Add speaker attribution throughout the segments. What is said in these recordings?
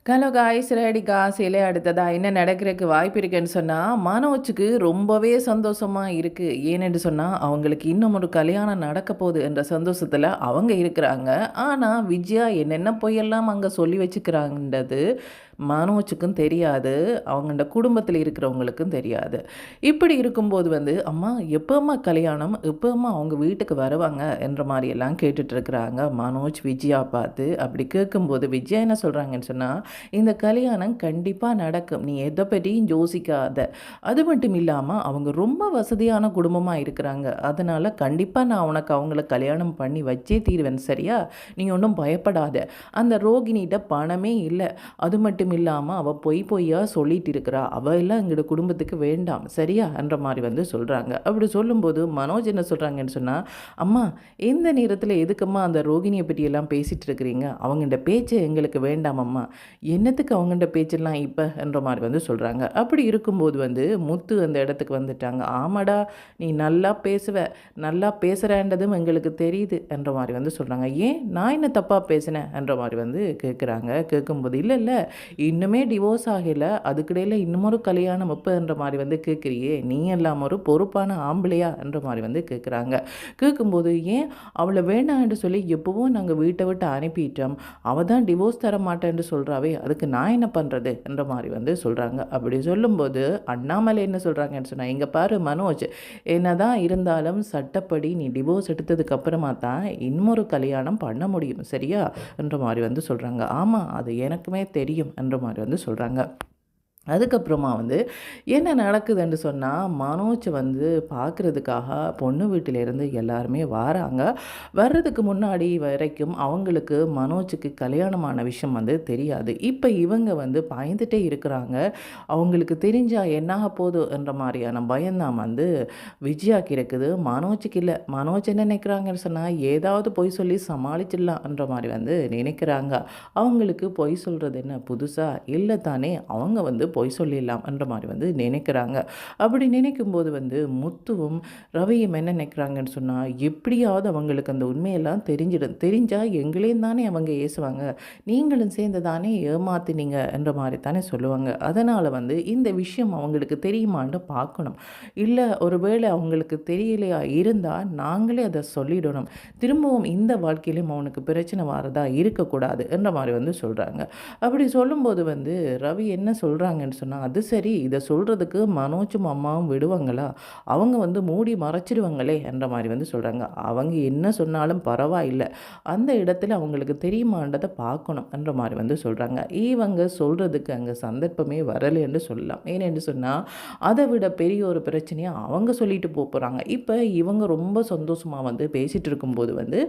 Speaker 1: Hello guys ready காசையிலே அடுத்ததா என்ன நடக்கிறதுக்கு வாய்ப்பு இருக்குன்னு சொன்னால் மனோஜுக்கு ரொம்பவே சந்தோஷமாக இருக்குது. ஏனென்று சொன்னால் அவங்களுக்கு இன்னும் ஒரு கல்யாணம் நடக்க போகுது என்ற சந்தோஷத்தில் அவங்க இருக்கிறாங்க. ஆனால் விஜயா என்னென்ன பொய்யெல்லாம் அங்கே சொல்லி வச்சுக்கிறாங்கன்றது மனோஜுக்கும் தெரியாது, அவங்களோட குடும்பத்தில் இருக்கிறவங்களுக்கும் தெரியாது. இப்படி இருக்கும்போது அம்மா எப்போம்மா கல்யாணம், எப்போம்மா அவங்க வீட்டுக்கு வருவாங்க என்ற மாதிரியெல்லாம் கேட்டுட்ருக்குறாங்க மனோஜ் விஜயா பார்த்து. அப்படி கேட்கும்போது விஜயா என்ன சொல்கிறாங்கன்னு சொன்னால், இந்த கல்யாணம் கண்டிப்பாக நடக்கும், நீ எதை பற்றியும் யோசிக்காத. அது மட்டும் இல்லாமல் அவங்க ரொம்ப வசதியான குடும்பமாக இருக்கிறாங்க, அதனால் கண்டிப்பாக நான் உனக்கு அவங்கள கல்யாணம் பண்ணி வச்சே தீருவேன், சரியா? நீ ஒன்றும் பயப்படாத. அந்த ரோகிணிகிட்ட பணமே இல்லை, அது மட்டும் இல்லாமல் அவள் பொய்யா சொல்லிட்டு இருக்கிறா, அவள் எல்லாம் எங்களோட குடும்பத்துக்கு வேண்டாம், சரியா என்ற மாதிரி சொல்கிறாங்க. அப்படி சொல்லும்போது மனோஜ் என்ன சொல்கிறாங்கன்னு சொன்னால், அம்மா எந்த நேரத்தில் எதுக்கம்மா அந்த ரோகிணியை பற்றியெல்லாம் பேசிகிட்டு இருக்கிறீங்க, அவங்கள்ட பேச்சு எங்களுக்கு வேண்டாம் அம்மா, என்னத்துக்கு அவங்கள்ட பேச்செல்லாம் இப்போ என்ற மாதிரி சொல்கிறாங்க. அப்படி இருக்கும்போது முத்து அந்த இடத்துக்கு வந்துட்டாங்க. ஆமாடா, நீ நல்லா பேசுவ, நல்லா பேசுகிறேன்றதும் எங்களுக்கு தெரியுது என்ற மாதிரி சொல்கிறாங்க. ஏன் நான் என்ன தப்பாக பேசினேன் என்ற மாதிரி கேட்குறாங்க. கேட்கும்போது இல்லை இன்னுமே டிவோர்ஸ் ஆகலை, அதுக்கிடையில் இன்னுமொரு கல்யாணம் எப்போன்ற மாதிரி கேட்குறியே, நீ எல்லாம் ஒரு பொறுப்பான ஆம்பளையா என்ற மாதிரி கேட்குறாங்க. கேட்கும்போது ஏன் அவளை வேண்டாம்னு சொல்லி எப்போவும் நாங்கள் வீட்டை விட்டு அனுப்பிட்டோம், அவள் தான் டிவோர்ஸ் தர மாட்டேன்னு சொல்கிறாவே, அதுக்கு நான் என்ன பண்ணுறது என்ற மாதிரி சொல்கிறாங்க. அப்படி சொல்லும்போது அண்ணாமலை என்ன சொல்கிறாங்கன்னு சொன்னால், இங்கே பாரு மனோஜ், என்ன தான் இருந்தாலும் சட்டப்படி நீ டிவோர்ஸ் எடுத்ததுக்கு அப்புறமா தான் இன்னொரு கல்யாணம் பண்ண முடியும், சரியா என்ற மாதிரி சொல்கிறாங்க. ஆமாம், அது எனக்குமே தெரியும் என்ற மாதிரி சொல்கிறாங்க. அதுக்கப்புறமா என்ன நடக்குதுன்னு சொன்னால், மனோஜ் பார்க்குறதுக்காக பொண்ணு வீட்டிலேருந்து எல்லாருமே வராங்க. வர்றதுக்கு முன்னாடி வரைக்கும் அவங்களுக்கு மனோஜுக்கு கல்யாணமான விஷயம் தெரியாது. இப்போ இவங்க பயந்துட்டே இருக்கிறாங்க. அவங்களுக்கு தெரிஞ்சால் என்னாக போகுது என்ற மாதிரியான பயம்தான் விஜயாக்கு இருக்குது, மனோஜுக்கு இல்லை. மனோஜ் என்ன நினைக்கிறாங்கன்னு சொன்னால், ஏதாவது பொய் சொல்லி சமாளிச்சிடலாம்ன்ற மாதிரி நினைக்கிறாங்க. அவங்களுக்கு பொய் சொல்கிறது என்ன புதுசாக இல்லை தானே, அவங்க பொய் சொல்லிடலாம் என்ற மாதிரி நினைக்கிறாங்க. அப்படி நினைக்கும்போது முத்துவும் ரவியும் என்ன நினைக்கிறாங்கன்னு சொன்னால், எப்படியாவது அவங்களுக்கு அந்த உண்மையெல்லாம் தெரிஞ்சால் எங்களையும் தானே அவங்க ஏசுவாங்க, நீங்களும் சேர்ந்து தானே ஏமாத்தினீங்க என்ற மாதிரி தானே சொல்லுவாங்க. அதனால் இந்த விஷயம் அவங்களுக்கு தெரியுமான்னு பார்க்கணும். இல்லை ஒருவேளை அவங்களுக்கு தெரியலையா இருந்தால் நாங்களே அதை சொல்லிடணும், திரும்பவும் இந்த வாழ்க்கையிலும் அவனுக்கு பிரச்சனை வரதா இருக்கக்கூடாது என்ற மாதிரி சொல்கிறாங்க. அப்படி சொல்லும்போது ரவி என்ன சொல்கிறாங்கன்னு சொன்னால், அது சரி, இதை சொல்கிறதுக்கு மனோஜும் அம்மாவும் விடுவாங்களா, அவங்க மூடி மறைச்சிடுவாங்களே என்ற மாதிரி சொல்கிறாங்க. அவங்க என்ன சொன்னாலும் பரவாயில்லை, அந்த இடத்துல அவங்களுக்கு தெரியுமான்றதை பார்க்கணும் என்ற மாதிரி சொல்கிறாங்க. இவங்க சொல்கிறதுக்கு அங்கே சந்தர்ப்பமே வரலைன்னு சொல்லலாம். ஏனென்று சொன்னால், அதை விட பெரிய ஒரு பிரச்சனையை அவங்க சொல்லிட்டு போகிறாங்க. இப்போ இவங்க ரொம்ப சந்தோஷமாக பேசிகிட்டு இருக்கும்போது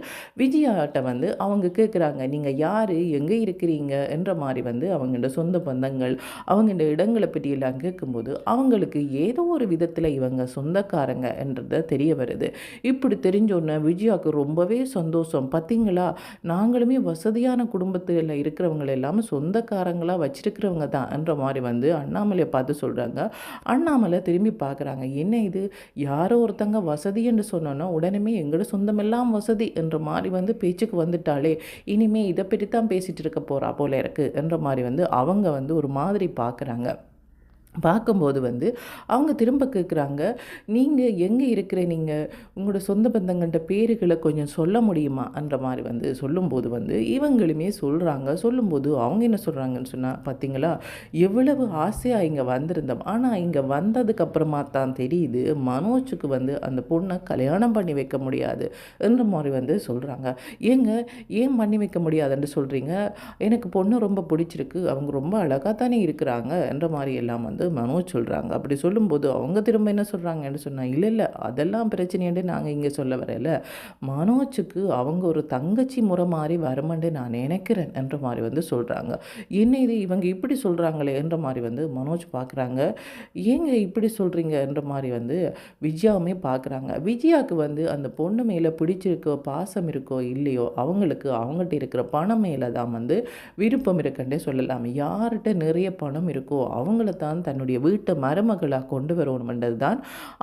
Speaker 1: விஜயாட்ட அவங்க கேட்குறாங்க, நீங்கள் யார், எங்கே இருக்கிறீங்க என்ற மாதிரி அவங்களோட சொந்த பந்தங்கள் அவங்க இந்த இடங்களை பற்றியெல்லாம் கேட்கும்போது அவங்களுக்கு ஏதோ ஒரு விதத்தில் இவங்க சொந்தக்காரங்க என்றது தெரிய வருது. இப்படி தெரிஞ்சோன்னே விஜயாவுக்கு ரொம்பவே சந்தோஷம். பார்த்திங்களா, நாங்களுமே வசதியான குடும்பத்தில் இருக்கிறவங்க எல்லாமே சொந்தக்காரங்களாக வச்சிருக்கிறவங்க தான் என்ற மாதிரி அண்ணாமலையை பார்த்து சொல்கிறாங்க. அண்ணாமலை திரும்பி பார்க்குறாங்க, என்ன இது, யாரோ ஒருத்தங்க வசதி என்று சொன்னோன்னா உடனே எங்களோட சொந்தமெல்லாம் வசதி என்ற மாதிரி பேச்சுக்கு வந்துட்டாலே, இனிமே இதை பற்றி தான் பேசிகிட்டு இருக்க போகிறா போல இருக்குது என்ற மாதிரி அவங்க ஒரு மாதிரி பார்க்குறாங்க. பார்க்கும்போது அவங்க திரும்ப கேட்குறாங்க, நீங்கள் எங்கே இருக்கிற, நீங்கள் உங்களோட சொந்த பந்தங்கள்கிட்ட பேருகளை கொஞ்சம் சொல்ல முடியுமா என்ற மாதிரி சொல்லும்போது இவங்களுமே சொல்கிறாங்க. சொல்லும்போது அவங்க என்ன சொல்கிறாங்கன்னு சொன்னால், பார்த்திங்களா, எவ்வளவு ஆசையாக இங்கே வந்திருந்தோம், ஆனால் இங்கே வந்ததுக்கப்புறமா தான் தெரியுது மனோஜுக்கு அந்த பொண்ணை கல்யாணம் பண்ணி வைக்க முடியாது என்ற மாதிரி சொல்கிறாங்க. ஏன் பண்ணி வைக்க முடியாதுன்னு சொல்கிறீங்க, எனக்கு பொண்ணு ரொம்ப பிடிச்சிருக்கு, அவங்க ரொம்ப அழகாக தானே இருக்கிறாங்க என்ற மாதிரி எல்லாம் மனோஜ் சொல்கிறாங்க. அப்படி சொல்லும்போது அவங்க திரும்ப என்ன சொல்கிறாங்கன்னு சொன்னால், இல்லை அதெல்லாம் பிரச்சனைன்னு நாங்கள் இங்கே சொல்ல வரையில, மனோஜுக்கு அவங்க ஒரு தங்கச்சி முறை மாதிரி வருமானு நான் நினைக்கிறேன் என்ற மாதிரி சொல்கிறாங்க. என்ன இது இவங்க இப்படி சொல்கிறாங்களே என்ற மாதிரி மனோஜ் பார்க்குறாங்க. ஏங்க இப்படி சொல்கிறீங்க என்ற மாதிரி விஜயாவுமே பார்க்குறாங்க. விஜயாவுக்கு அந்த பொண்ணு மேலே பிடிச்சிருக்கோ பாசம் இருக்கோ இல்லையோ, அவங்களுக்கு அவங்கள்ட்ட இருக்கிற பணம் மேலே தான் விருப்பம் இருக்குன்னே சொல்லலாம். யார்கிட்ட நிறைய பணம் இருக்கோ அவங்கள தான் தன்னுடைய வீட்டு மருமகளாக கொண்டு வரணுமென்றது தான்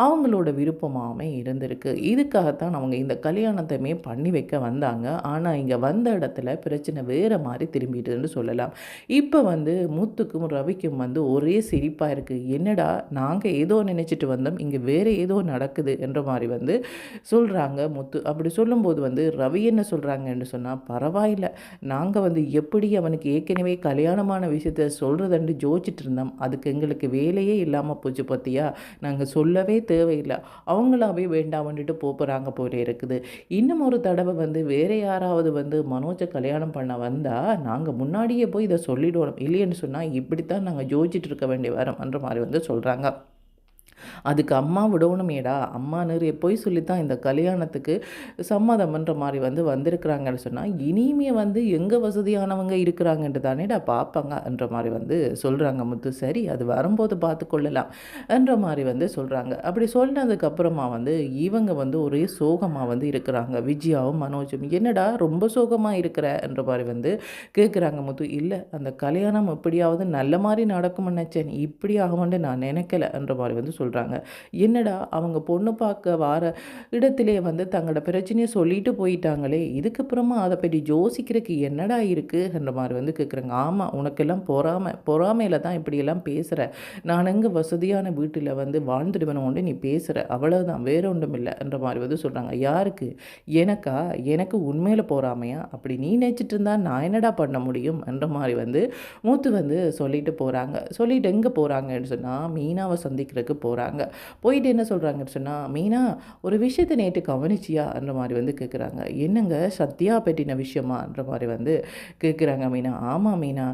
Speaker 1: அவங்களோட விருப்பமாகவே இருந்திருக்கு. இதுக்காகத்தான் அவங்க இந்த கல்யாணத்தையுமே பண்ணி வைக்க வந்தாங்க. ஆனால் இங்கே வந்த இடத்துல பிரச்சனை வேறு மாதிரி திரும்பிட்டுன்னு சொல்லலாம். இப்போ வந்து முத்துக்கும் ரவிக்கும் வந்து ஒரே சிரிப்பாக இருக்குது. என்னடா நாங்கள் ஏதோ நினச்சிட்டு வந்தோம், இங்கே வேறு ஏதோ நடக்குது என்ற மாதிரி வந்து சொல்கிறாங்க முத்து. அப்படி சொல்லும்போது வந்து ரவி என்ன சொல்கிறாங்கன்னு சொன்னால், பரவாயில்ல, நாங்கள் வந்து எப்படி அவனுக்கு ஏற்கனவே கல்யாணமான விஷயத்த சொல்கிறதுண்டு யோசிச்சுட்டு இருந்தோம், அதுக்கு எங்களுக்கு வேலையே இல்லாமல் போச்சு பார்த்தியா, நாங்கள் சொல்லவே தேவையில்லை, அவங்களாவே வேண்டாமன்ட்டு போகிறாங்க போல இருக்குது. இன்னும் ஒரு தடவை வந்து வேறு யாராவது வந்து மனோஜை கல்யாணம் பண்ண வந்தால் நாங்கள் முன்னாடியே போய் இதை சொல்லிவிடுவோம், இல்லைன்னு சொன்னால் இப்படித்தான் நாங்கள் யோசிச்சுட்டு இருக்க வேண்டிய வரோம்ன்ற மாதிரி வந்து சொல்கிறாங்க. அதுக்கு அம்மா விடணுமேடா, அம்மா நிறைய பொய் சொல்லித்தான் இந்த கல்யாணத்துக்கு சம்மதம்ன்ற மாதிரி வந்து வந்திருக்கிறாங்கன்னு சொன்னால், இனிமே வந்து எங்கே வசதியானவங்க இருக்கிறாங்கன்ட்டு தானேடா பார்ப்பாங்கன்ற மாதிரி வந்து சொல்கிறாங்க முத்து. சரி, அது வரும்போது பார்த்து கொள்ளலாம் என்ற மாதிரி வந்து சொல்கிறாங்க. அப்படி சொன்னதுக்கப்புறமா வந்து இவங்க வந்து ஒரே சோகமாக வந்து இருக்கிறாங்க. விஜயாவும் மனோஜும், என்னடா ரொம்ப சோகமாக இருக்கிற என்ற மாதிரி வந்து கேட்குறாங்க முத்து. இல்லை, அந்த கல்யாணம் எப்படியாவது நல்ல மாதிரி நடக்கும்னு நினச்சேன், இப்படி ஆகும்னு நான் நினைக்கல என்ற மாதிரி வந்து சொல்கிறாங்க. என்னடா அவங்க பொண்ணு பார்க்க வார இடத்திலே வந்து தங்களோட பிரச்சனையை சொல்லிட்டு போயிட்டாங்களே, இதுக்கப்புறமா அதை பற்றி யோசிக்கிறதுக்கு என்னடா இருக்குன்ற மாதிரி வந்து கேட்குறாங்க. ஆமாம், உனக்கெல்லாம் பொறாமையில் தான் இப்படியெல்லாம் பேசுகிற, நான் எங்கே வசதியான வீட்டில் வந்து வாழ்ந்துடுவேனோன்னு நீ பேசுகிற, அவ்வளோதான், வேற ஒன்றும் இல்லை என்ற மாதிரி வந்து சொல்கிறாங்க. யாருக்கு? எனக்கா? எனக்கு உண்மையில் பொறாமையா? அப்படி நீ நினச்சிட்டு இருந்தா நான் என்னடா பண்ண முடியும் என்ற மாதிரி வந்து மூத்து வந்து சொல்லிட்டு போகிறாங்க. சொல்லிட்டு எங்கே போகிறாங்கன்னு சொன்னால் மீனாவை சந்திக்கிறதுக்கு போகிறாங்க. போயிட்டு என்ன சொல்கிறாங்கன்னு சொன்னால், மீனா, ஒரு விஷயத்தை நேற்று கவனிச்சியான்ற மாதிரி வந்து கேட்குறாங்க. என்னங்க, சத்யா பற்றின விஷயமான்ற மாதிரி வந்து கேட்குறாங்க மீனா. ஆமாம் மீனா,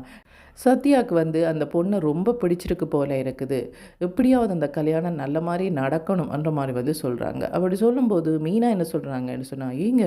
Speaker 1: சத்யாவுக்கு வந்து அந்த பொண்ணை ரொம்ப பிடிச்சிருக்கு போல இருக்குது, எப்படியாவது அந்த கல்யாணம் நல்ல மாதிரி நடக்கணும்ன்ற மாதிரி வந்து சொல்கிறாங்க. அப்படி சொல்லும்போது மீனா என்ன சொல்கிறாங்கன்னு சொன்னால், ஏங்க,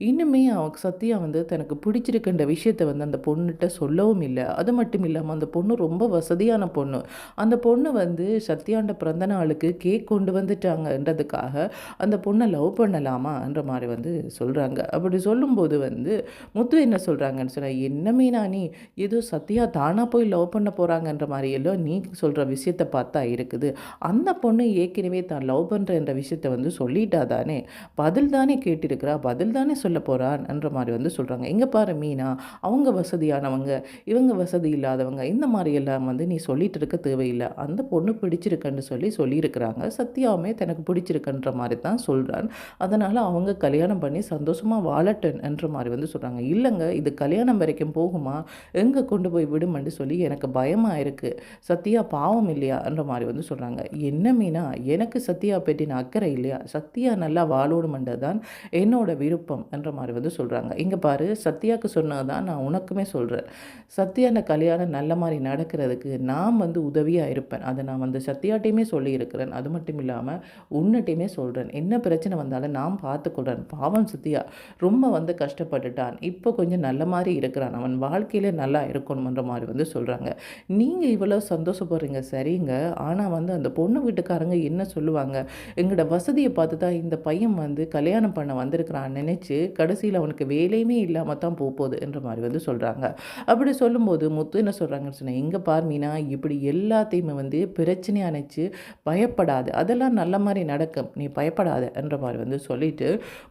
Speaker 1: இன்னுமே அவங்க சத்யா வந்து தனக்கு பிடிச்சிருக்குன்ற விஷயத்தை வந்து அந்த பொண்ணுகிட்ட சொல்லவும் இல்லை. அது மட்டும் இல்லாமல் அந்த பொண்ணு ரொம்ப வசதியான பொண்ணு. அந்த பொண்ணு வந்து சத்யாண்ட பிறந்த நாளுக்கு கேக் கொண்டு வந்துட்டாங்கன்றதுக்காக அந்த பொண்ணை லவ் பண்ணலாமான்ற மாதிரி வந்து சொல்கிறாங்க. அப்படி சொல்லும்போது வந்து முத்து என்ன சொல்கிறாங்கன்னு சொன்னால், என்ன மீனா நீ ஏதோ சத்யா தானாக போய் லவ் பண்ண போகிறாங்கன்ற மாதிரி எல்லாம் நீ சொல்கிற விஷயத்தை பார்த்தா இருக்குது. அந்த பொண்ணு ஏற்கனவே தான் லவ் பண்ணுறன்ற விஷயத்தை வந்து சொல்லிட்டா தானே, பதில் தானே கேட்டிருக்கிறா, பதில் தானே சொல்ல போகிறான்ன்ற மாதிரி வந்து சொல்கிறாங்க. இங்கே பாரு மீனா, அவங்க வசதியானவங்க, இவங்க வசதி இல்லாதவங்க, இந்த மாதிரி எல்லாம் வந்து நீ சொல்லிட்டு இருக்க தேவையில்லை. அந்த பொண்ணு பிடிச்சிருக்குன்னு சொல்லியிருக்கிறாங்க. சத்யாவுமே தனக்கு பிடிச்சிருக்குன்ற மாதிரி தான் சொல்கிறான். அதனால் அவங்க கல்யாணம் பண்ணி சந்தோஷமாக வாழட்டுன்ற மாதிரி வந்து சொல்கிறாங்க. இல்லைங்க, இது கல்யாணம் வரைக்கும் போகுமா, எங்கே கொண்டு போய் விடுமென்று சொல்லி எனக்கு பயமாக இருக்குது, சத்யா பாவம் இல்லையான்ற மாதிரி வந்து சொல்கிறாங்க. என்ன மீனா, எனக்கு சத்யா பற்றின அக்கறை இல்லையா, சத்யா நல்லா வாழணுமென்றது தான் என்னோட விருப்பம் என்ற மாதிரி வந்து சொல்கிறாங்க. இங்கே பாரு, சத்யாவுக்கு சொன்னது தான் நான் உனக்குமே சொல்கிறேன். சத்யான கல்யாணம் நல்ல மாதிரி நடக்கிறதுக்கு நான் வந்து உதவியாக இருப்பேன். அதை நான் வந்து சத்யாட்டையுமே சொல்லியிருக்கிறேன். அது மட்டும் இல்லாமல் உன்னிட்டையுமே சொல்கிறேன். என்ன பிரச்சனை வந்தாலும் நான் பார்த்துக்கொள்கிறேன். பாவம் சத்யா ரொம்ப வந்து கஷ்டப்பட்டுட்டான், இப்போ கொஞ்சம் நல்ல மாதிரி இருக்கிறான், அவன் வாழ்க்கையிலே நல்லா இருக்கணுமன்ற மாதிரி வந்து சொல்கிறாங்க. நீங்கள் இவ்வளோ சந்தோஷப்படுறீங்க சரிங்க, ஆனால் வந்து அந்த பொண்ணு வீட்டுக்காரங்க என்ன சொல்லுவாங்க, எங்களோட வசதியை பார்த்து தான் இந்த பையன் வந்து கல்யாணம் பண்ண வந்திருக்கிறான் நினச்சி கடைசியில் அவனுக்கு வேலையுமே இல்லாமல் தான் போகுது என்ற மாதிரி வந்து சொல்கிறாங்க. அப்படி சொல்லும்போது முத்து என்ன சொல்கிறாங்கன்னு சொன்னால், எங்கே பார் மீனா, இப்படி எல்லாத்தையுமே வந்து பிரச்சனையாக நினச்சி பயப்படாது, அதெல்லாம் நல்ல மாதிரி நடக்கும், நீ பயப்படாத என்ற மாதிரி வந்து சொல்லிட்டு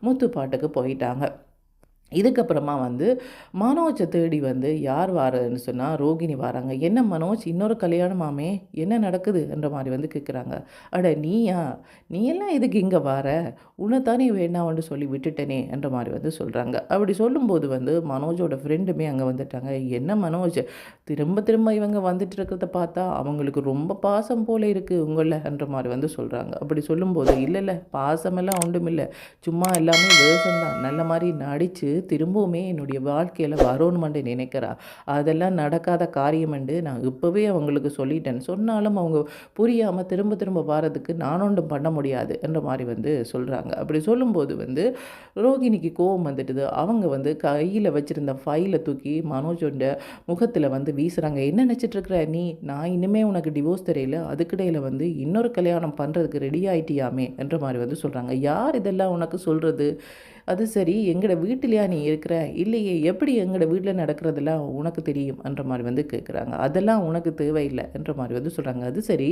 Speaker 1: முத்து பாட்டுக்கு போயிட்டாங்க. இதுக்கப்புறமா வந்து மனோஜை தேடி வந்து யார் வாரன்னு சொன்னால் ரோகிணி வராங்க. என்ன மனோஜ், இன்னொரு கல்யாணமாமே, என்ன நடக்குதுன்ற மாதிரி வந்து கேட்குறாங்க. அட நீயா, நீ எல்லாம் எதுக்கு இங்கே வார, உன்னைத்தானே வேண்டாம்னு சொல்லி விட்டுட்டேனே என்ற மாதிரி வந்து சொல்கிறாங்க. அப்படி சொல்லும்போது வந்து மனோஜோட ஃப்ரெண்டுமே அங்கே வந்துட்டாங்க. என்ன மனோஜ், திரும்ப திரும்ப இவங்க வந்துட்டு இருக்கிறத பார்த்தா அவங்களுக்கு ரொம்ப பாசம் போல இருக்குது உங்களன்ற மாதிரி வந்து சொல்கிறாங்க. அப்படி சொல்லும்போது இல்லை இல்லை, பாசமெல்லாம் ஒன்றும் இல்லை, சும்மா எல்லாமே வேஷம்தான், நல்ல மாதிரி நடித்து திரும்பவுமே என்னுடைய வாழ்க்கையில் வரணுமென்று நினைக்கிறா, அதெல்லாம் நடக்காத காரியமென்று நான் இப்போவே அவங்களுக்கு சொல்லிட்டேன், சொன்னாலும் அவங்க புரியாமல் திரும்ப திரும்ப வாரதுக்கு நான் ஒன்றும் பண்ண முடியாது என்ற மாதிரி வந்து சொல்கிறாங்க. அப்படி சொல்லும்போது வந்து ரோகிணிக்கு கோபம் வந்துட்டுது. அவங்க வந்து கையில் வச்சுருந்த ஃபைலை தூக்கி மனோஜோட முகத்தில் வந்து வீசுகிறாங்க. என்ன நினச்சிட்ருக்குற நீ, நான் இனிமேல் உனக்கு டிவோர்ஸ் தெரியல, அதுக்கிடையில் வந்து இன்னொரு கல்யாணம் பண்ணுறதுக்கு ரெடி ஆகிட்டியாமே என்ற மாதிரி வந்து சொல்கிறாங்க. யார் இதெல்லாம் உனக்கு சொல்கிறது, அது சரி எங்கட வீட்டிலயா நீ இருக்கிற? இல்லையே, எப்படி எங்கட வீட்ல நடக்கிறதெல்லாம் உனக்கு தெரியும்? என்ற மாரி வந்து கேட்குறாங்க. அதெல்லாம் உனக்கு தேவையில்ல என்ற மாரி வந்து சொல்றாங்க. அது சரி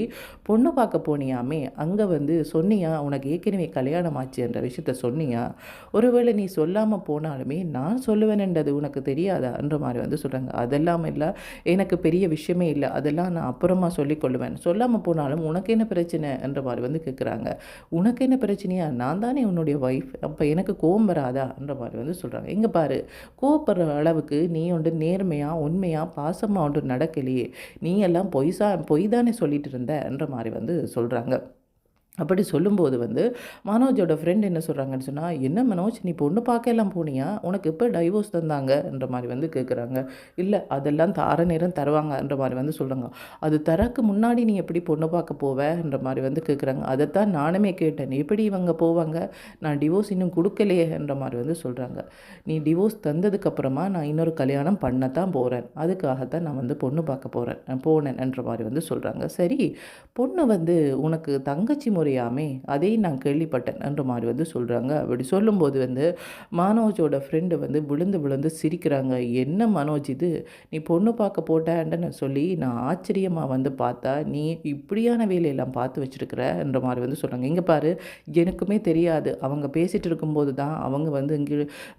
Speaker 1: பொண்ணு பார்க்க போனியாமே, அங்க வந்து சொன்னியா? உனக்கு ஏற்கனவே கல்யாணம் ஆச்சு என்ற விஷயத்த சொன்னியா? ஒருவேளை நீ சொல்லாம போனாலுமே நான் சொல்லுவேன்ன்றது உனக்கு தெரியாதா? என்ற மாரி வந்து சொல்றாங்க. அதெல்லாம் இல்ல. எனக்கு பெரிய விஷயமே இல்ல. அதெல்லாம் நான் அப்புறமா சொல்லிக் கொள்ளுவேன். சொல்லாம போனாலும் உனக்கு என்ன பிரச்சனை? என்ற மாரி வந்து கேட்குறாங்க. உனக்கு என்ன பிரச்சனையா? நான் தானே உன்னுடைய ஒய்ஃப். அப்ப எனக்கு கோவம் வராதா? என்ற மாரி வந்து சொல்றாங்க. இங்க பாரு, கோவப்படுற அளவுக்கு நீ வந்து நேர்மையா, உண்மையா, பாசமா ஒன்றும் நடக்கலையே. நீ எல்லாம் பொய் தானே சொல்லிட்டு இருந்த? என்ற மாரி வந்து சொல்றாங்க. அப்படி சொல்லும்போது வந்து மனோஜோட ஃப்ரெண்ட் என்ன சொல்கிறாங்கன்னு சொன்னால், என்ன மனோஜ் நீ பொண்ணு பார்க்கலாம் போனியா? உனக்கு எப்போ டைவோர்ஸ் தந்தாங்கன்ற மாதிரி வந்து கேட்குறாங்க. இல்லை அதெல்லாம் தார நேரம் தருவாங்கன்ற மாதிரி வந்து சொல்கிறாங்க. அது தரக்கு முன்னாடி நீ எப்படி பொண்ணு பார்க்க போவன்ற மாதிரி வந்து கேட்குறாங்க. அதைத்தான் நானுமே கேட்டேன். எப்படி இவங்க போவாங்க? நான் டிவோர்ஸ் இன்னும் கொடுக்கலையேன்ற மாதிரி வந்து சொல்கிறாங்க. நீ டிவோர்ஸ் தந்ததுக்கப்புறமா நான் இன்னொரு கல்யாணம் பண்ணத்தான் போகிறேன். அதுக்காகத்தான் நான் வந்து பொண்ணு பார்க்க போனேன்ன்ற மாதிரி வந்து சொல்கிறாங்க. சரி பொண்ணு வந்து உனக்கு தங்கச்சி முறையாமே அதையும் நான் கேள்விப்பட்டேன் என்ற மாதிரி வந்து சொல்கிறாங்க. அப்படி சொல்லும்போது வந்து மனோஜோட ஃப்ரெண்டு வந்து விழுந்து விழுந்து சிரிக்கிறாங்க. என்ன மனோஜ் இது, நீ பொண்ணு பார்க்க போட்டேன்னு சொல்லி நான் ஆச்சரியமாக வந்து பார்த்தா நீ இப்படியான வேலையெல்லாம் பார்த்து வச்சுருக்கிற என்ற மாதிரி வந்து சொல்கிறாங்க. இங்கே பாரு, எனக்குமே தெரியாது, அவங்க பேசிகிட்டு இருக்கும்போது தான் அவங்க வந்து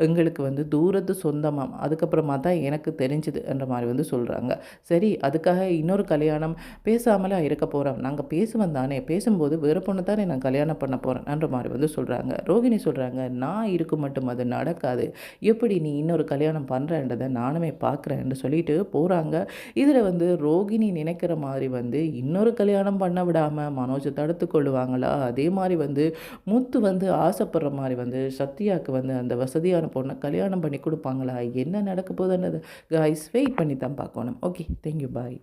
Speaker 1: எங்களுக்கு வந்து தூரத்து சொந்தமாக அதுக்கப்புறமா தான் எனக்கு தெரிஞ்சுது என்ற மாதிரி வந்து சொல்கிறாங்க. சரி அதுக்காக இன்னொரு கல்யாணம் பேசாமலா இருக்க போகிறோம், நாங்கள் பேசுவோம் தானே, பேசும்போது வேறு பொண்ணு தானே நான் கல்யாணம் பண்ண போகிறேன்ன்ற மாதிரி வந்து சொல்கிறாங்க. ரோகிணி சொல்கிறாங்க, நான் இருக்கும் மட்டும் அது நடக்காது, எப்படி நீ இன்னொரு கல்யாணம் பண்ணுறன்றதை நானுமே பார்க்குறேன்னு சொல்லிட்டு போகிறாங்க. இதில் வந்து ரோகிணி நினைக்கிற மாதிரி வந்து இன்னொரு கல்யாணம் பண்ண விடாமல் மனோஜை தடுத்து கொள்ளுவாங்களா, அதே மாதிரி வந்து முத்து வந்து ஆசைப்படுற மாதிரி வந்து சத்யாவுக்கு வந்து அந்த வசதியான பொண்ணை கல்யாணம் பண்ணி கொடுப்பாங்களா, என்ன நடக்க போகுதுன்றது காய்ஸ் வெயிட் பண்ணி தான் பார்க்கணும். ஓகே, தேங்க்யூ, பாய்.